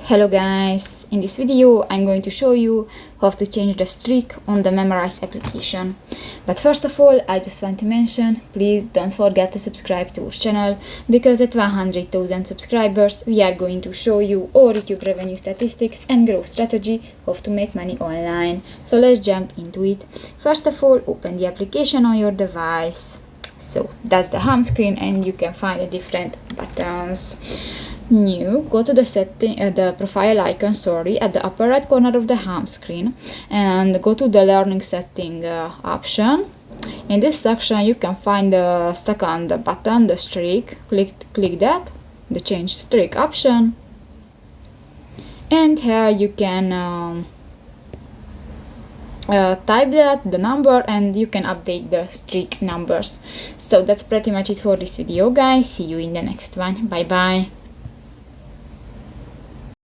Hello guys, in this video I'm going to show you how to change the streak on the Memrise application. But first of all, I just want to mention, please don't forget to subscribe to our channel, because at 100,000 subscribers we are going to show you our YouTube revenue statistics and growth strategy, how to make money online. So let's jump into it. First of all, open the application on your device. So that's the home screen and you can find the different buttons. New, go to the setting, the profile icon, at the upper right corner of the home screen, and go to the learning setting option. In this section you can find the second button, the streak. Click that, the change streak option, and here you can type the number and you can update the streak numbers. So that's pretty much it for this video, guys. See you in the next one. Bye bye.